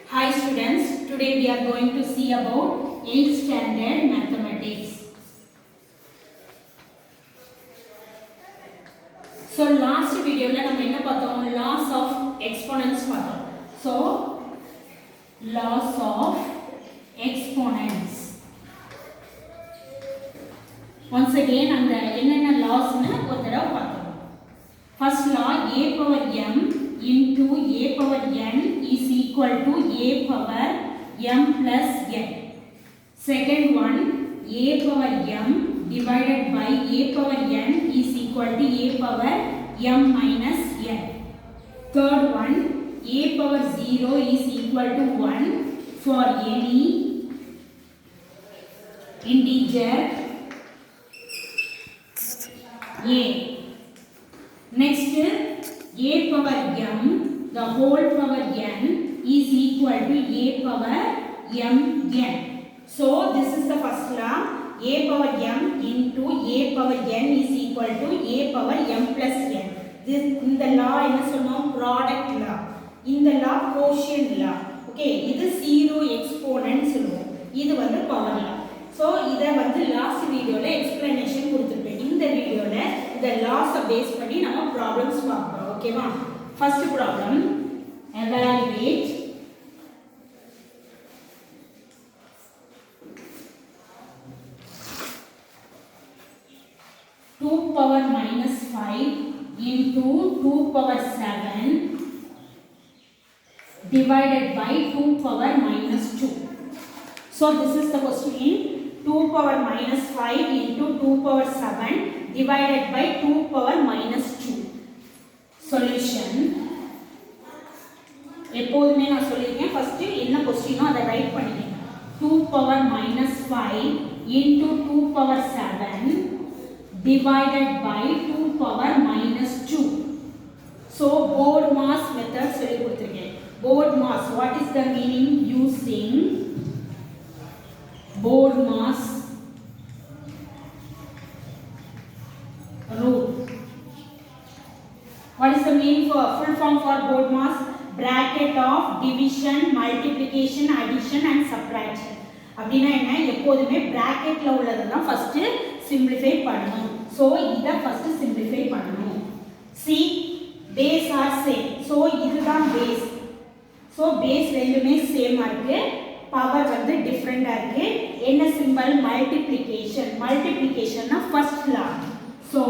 Hi students, today we are going to see about 8th standard mathematics. So last video la நம்ம என்ன பார்த்தோம் laws of exponents பார்த்தோம். So laws of exponents. Once again அந்த என்னென்ன laws னு ஒரு தடவை பார்த்தோம். First law a power m into a power n is equal to a power m plus n. Second one a power m divided by a power n is equal to a power m minus n. Third one a power 0 is equal to 1 for any integer a. Next a power m the whole power n is equal to a power m n. So this is the first law. A power m into a power n is equal to a power m plus n. This in the law என்ன சொல்றோம் product law. இந்த law quotient law. Okay, இது zero exponent சொல்லுவோம். இது வந்து power law. So இத வந்து last videoல explanation கொடுத்திருப்பேன். இந்த வீடியோல இந்த laws பேஸ் பண்ணி நம்ம problems பார்ப்போம். ஓகேவா? First problem evaluate two power minus 5 into 2 power 7 divided by 2 power minus 2. So this is the question. 2 power minus 5 into 2 power 7 divided by 2 power minus 2. Solution. எப்போதுமே நான் சொல்லிருக்கேன் ஃபர்ஸ்ட் என்ன क्वेश्चनோ அதை ரைட் பண்ணிக்கங்க. 2 power minus 5 into 2 power 7 divided by 2 power minus 2. So BODMAS method சொல்லி கொடுத்திருக்கேன். BODMAS, what is the meaning? Using BODMAS rule. What is the meaning for full form for BODMAS? Bracket of division, multiplication, addition and subtraction. அப்படினா என்ன? எப்போதுமே bracketல உள்ளதெல்லாம் first simplify பண்ணனும். So இத first simplify பண்ணனும். See, base are same. So இதுதான் base. So base ரெண்டுமே சேமா இருக்கு. Power வந்து டிஃபரண்டா இருக்கு. என்ன symbol? multiplication. Multiplication na first law. So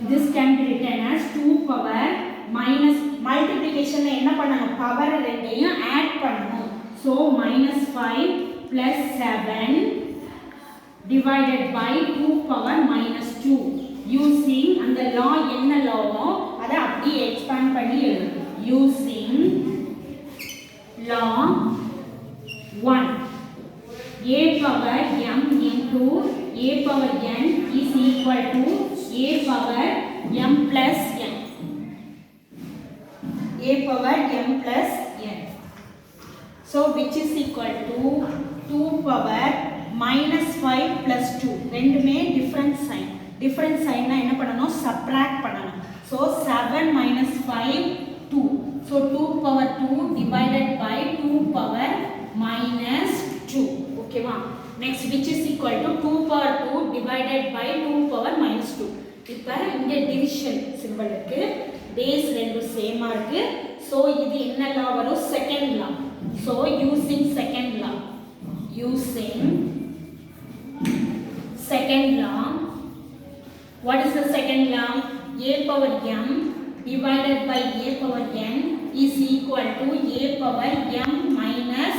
this can be written as 2 power minus multiplication ல என்ன பண்ணனும்? பவர் ரெண்டையும் ஆட் பண்ணனும். So minus 5 plus 7 divided by 2 power minus 2 using அந்த law என்ன lawவோ அத அப்படியே expand பண்ணி எழுதணும். Using law 1 a power m into a power n is equal to a power m plus n. A power m plus n. So which is equal to 2 power minus 5 plus 2. ரெண்டுமே different sign. Different sign na என்ன பண்ணனும்? Subtract பண்ணனும். So 7 minus 5 2. So 2 power 2 divided by 2 power minus 2. Okay va? Next which is equal to 2 power 2 divided by 2 power minus 2. இப்ப இங்க division symbol இருக்கு. Base ரெண்டு சேமா இருக்கு. So இது என்ன law வரும்? Second law. So using second law. Using second law. What is the second law? A power m divided by a power n is equal to a power m minus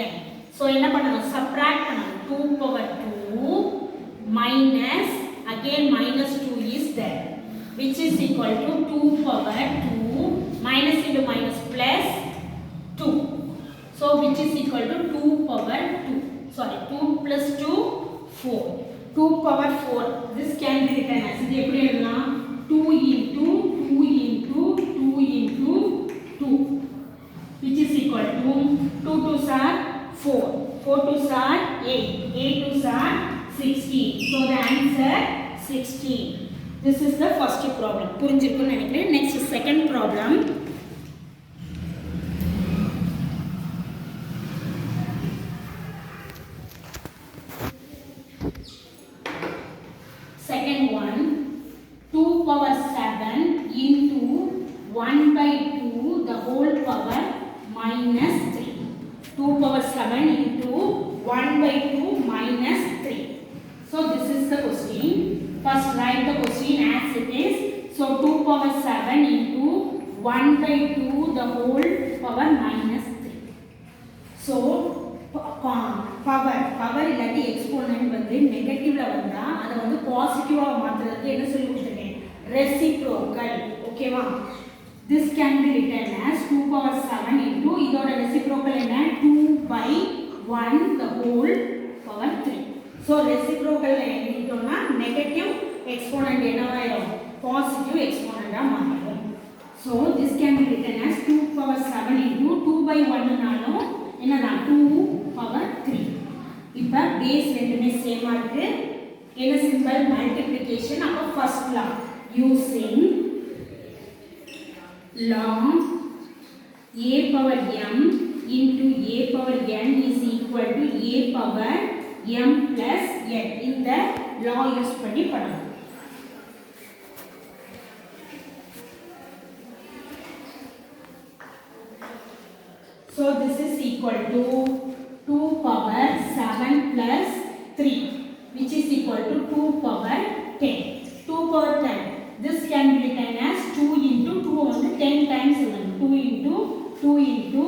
n. So என்ன பண்ணனும்? Subtract பண்ணனும். 2 power 2 minus again minus 2 is there, which is equal to 2 power 2 minus into minus plus 2. So which is equal to 2 power 2. Sorry, 2 plus 2 4. 2 power 4. This can be written as இது எப்படி எழுதலாம்? 2 into 2 into 2 into 2, which is equal to 2 2s are 4, 4 2s are 8, 8 2s are 16. So the answer 16. This is the first problem. புரிஞ்சிருக்கும்னு நினைக்கிறேன். Next second problem. 7 into 1 by 2 minus 3. So this is the question. First write the question as it is. So 2 power 7 into 1 by 2 the whole power minus 3. So power இல்லாட்டி exponent வந்து நெகட்டிவ்ல வந்தா அத வந்து பாசிட்டிவா மாத்துறதுக்கு என்ன சொல்லி கொடுத்திருக்கேன் ரெசிப்ரோக்கல் ஓகேவா this can be written as 2 power 7 into இதோட ரெசிப்ரோக்கல் என்ன 2 by 1 the whole power 3 so reciprocal எழுதிட்டோம்னா நெகட்டிவ் எக்ஸ்போனன்ட் என்னவாயிரும் பாசிட்டிவ் எக்ஸ்போனன்ட்டா மாறும் so this can be written as 2 power 7 into 2 by 1 னாலும் என்னதான் 2 power 3 இப்ப பேஸ் ரெண்டுமே சேமா இருக்கு என்ன சிம்பல் மல்டிப்ளிகேஷன் அப்ப first law using log a power m into a power n is equal to a power m plus n இந்த law use பண்ணி பண்ணலாம் so this is equal to 2 power 7 plus 3 which is equal to 2 power 10 2 power 10 this can be written as 2 into 2 வந்து 10 times 2 into 2 into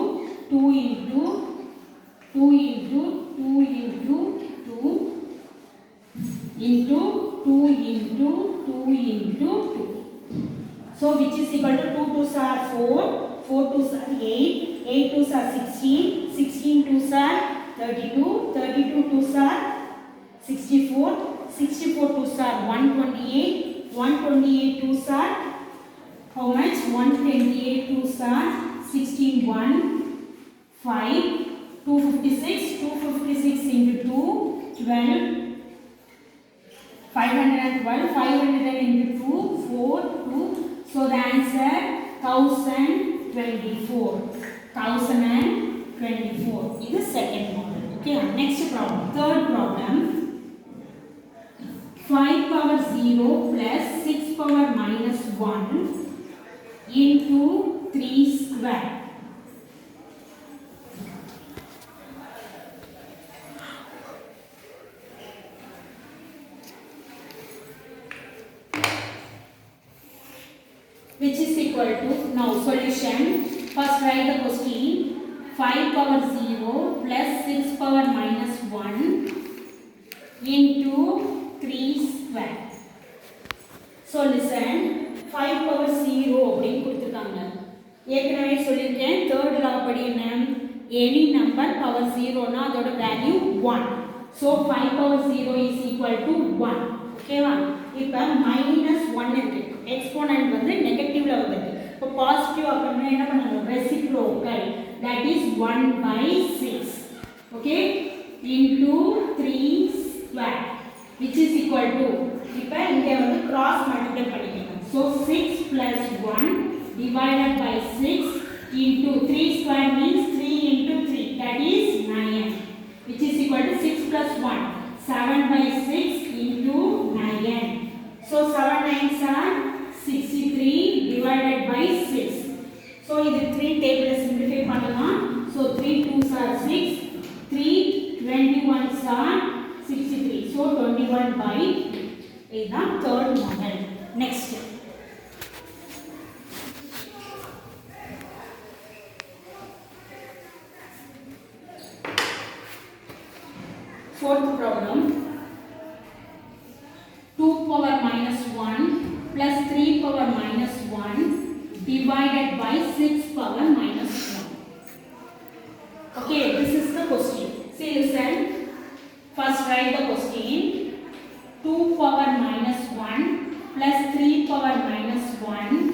2 into 2 into 2 into 2 into 2 into 2 into 2 so which is equal to 2 2s are 4 4 2s are 8 8 2s are 16 16 2s are 32 32 2s are 64 64 2s are 128 128 2s are how much 128 2s are 16 1 5 256 256 into 2 12 512 500 into 2 4 2 so the answer 1024 1024 is the second model okay next problem third problem 5 power 0 plus 6 power minus 1 into 3 square which is equal to now solution first write the question 5 power 0 plus 6 power minus 1 into 3 square so listen 5 power 0 அப்படினு கொடுத்திருக்காங்க ஏற்கனவே சொல்லிருக்கேன் third law படி என்ன any number power 0 னா அதோட value 1 so 5 power 0 is equal to 1 ஓகேவா இப்போ minus 1 இருக்கு எக்ஸ்போனன்ட் வந்து நெகட்டிவ்ல வருது இப்போ பாசிட்டிவ் ஆக்கணும்னா என்ன பண்ணணும் reciprocal that is 1 by 6 okay into 3 square which is equal to இப்போ இங்க வந்து cross multiply பண்ணிக்கணும் so 6 plus 1 divided by 6 into 3 square means 3 into 3 that is 9 which is equal to 6 plus 1 7 by 6 into 9 so 7 9s are 63 divided by 6 so இது 3 table simplify பண்ணலாம் so 3 2s are 6 3 21s are 63 so 21 by இதுதான் third model next fourth problem 2 power minus 1 plus 3 power minus 1 divided by 6 power minus 1 okay this is the question see listen first write the question 2 power minus 1 plus 3 power minus 1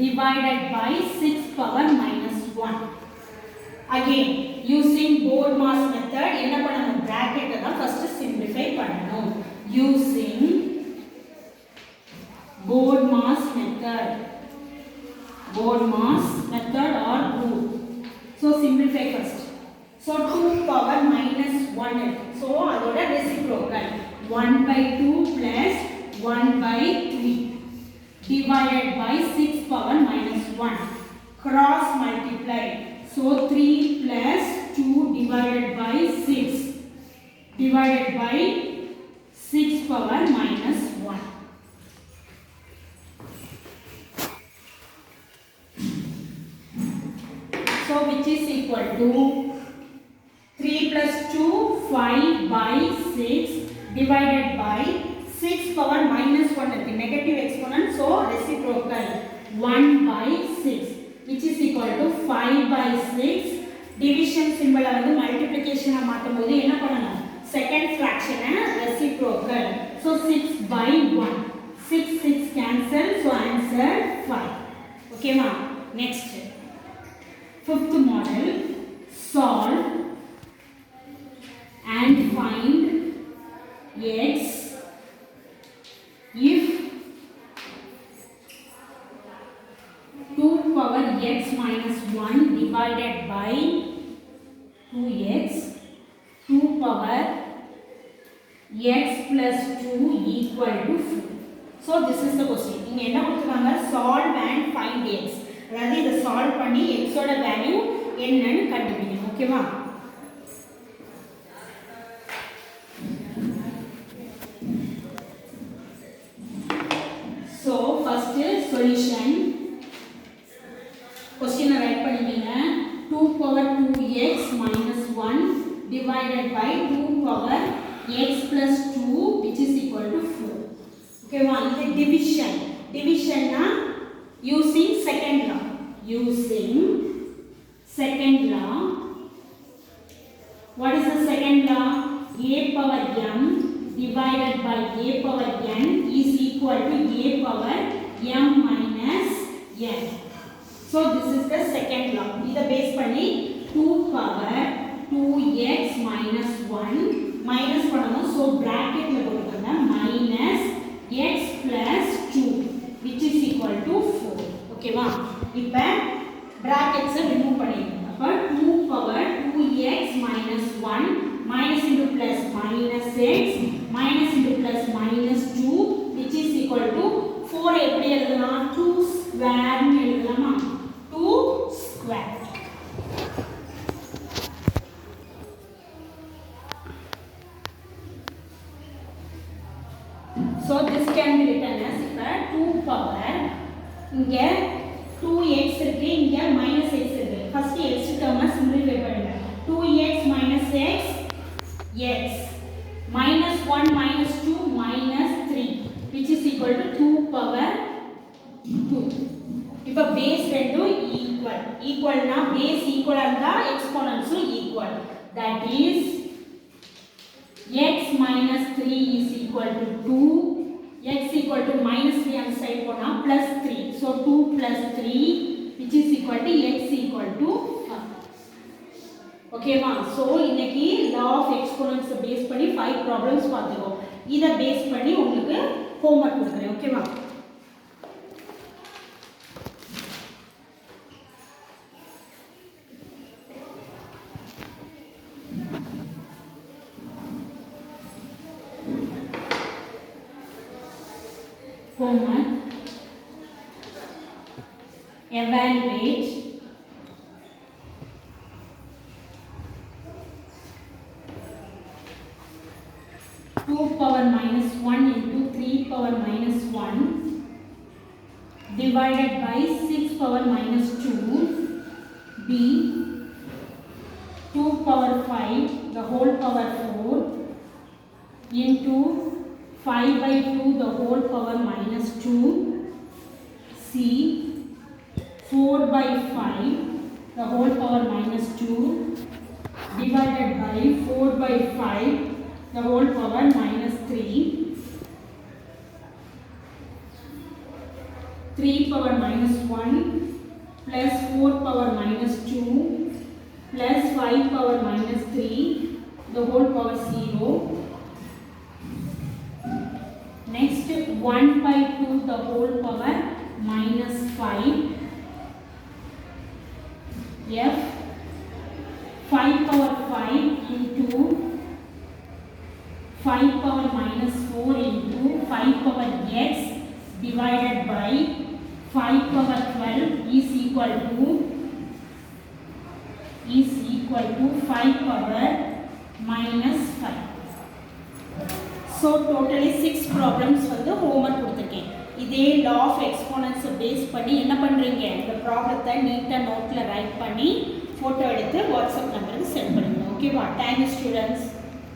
divided by 6 power minus 1 again using BODMAS method என்ன பண்ணணும் bracket தான் first simplify பண்ணணும் using BODMAS method or rule so simplify first so 2 power minus 1 so அதோட reciprocal 1 by 2 plus 1 by 3 divided by 6 power minus 1 cross multiply so 3 plus 2 divided divided by 6 divided by 6 power minus 1. So which is equal to 3 plus 2 5 by 6 divided by 6 power minus 1 is negative exponent, so reciprocal 1 by 6 which is equal to 5 by 6. Division symbol வந்து multiplication மாத்தும்போது என்ன பண்ணணும், second fraction reciprocal, so 6 by 1, 6 cancel, so answer 5. Okay ma. Next fifth model, solve and find x if 2 power x minus 1 divided by 2x 2 power x plus 2 equal to 4. So this is the question. இங்க என்ன கொடுத்திருக்காங்க, solve and find x. அதாவது இத solve பண்ணி x ஓட value என்னன்னு கண்டுபிடிக்கணும். ஓகேவா? So first solution, question write பண்ணிங்க, 2 power 2x minus 1 divided by 2 power x plus 2 which is equal to 4. Okay va, இது division. Division na using second law. Using second law. What is the second law? A power m divided by a power n is equal to a power m minus n. So this is the second law. இத base பண்ணி 2 power 2x minus 1 minus பண்ணனும், so bracketல போட்டுக்கங்க minus x plus 2 which is equal to 4. ஓகேவா? இப்போ brackets remove பண்ணிடுங்க. அப்ப 2 power 2x minus 1 minus into plus minus x minus into plus minus 2 which is equal to 4. எப்படி எழுதலாம்? 2 square னு எழுதலாமா? 2 square. So this can be written as 2 power, இங்க 2x இருக்கு, இங்க minus x இருக்கு. First x term simplify பண்ணுங்க. 2x minus x x minus 1 minus 2 minus 3 which is equal to 2 power 2. இப்போ base ரெண்டும் equal. Equal na base equal இருந்தா exponents equal. That is x minus 3 is equal to 2. X equal to minus 3 on side போனா plus 3. So 2 plus 3 which is equal to x equal to 5. Okay ma. So இன்னைக்கு law of exponents base பண்ணி 5 problems பார்த்துக்கோ. இத base பண்ணி உங்களுக்கு homework கொடுக்கிறேன். Okay ma. Homework. Evaluate two power minus 1 into 3 power minus 1 divided by 6 power minus 2. B 2 power 5 the whole power 4 into 5 by 2 the whole power minus 2. C 4 by 5 the whole power minus 2 divided by 4 by 5 the whole power minus 3. 3 power minus 1 plus 4 power minus 2 plus 5 power minus 3 the whole power 0. Next 1 by 2 the whole power minus 5. F 5 power 5 into 5 power minus 4 into 5 power x divided by 5 power 12 is equal to equal to 5 power minus 5. So totally 6 problems வந்து homework கொடுத்திருக்கேன். இதே law of exponents base பண்ணி என்ன பண்றீங்க, இந்த ப்ராப்ளத்தை நீட்டா நோட்ல ரைட் பண்ணி போட்டோ எடுத்து வாட்ஸ்அப் நம்பருக்கு சென்ட் பண்ணுங்க. ஓகேவா? Thank you students.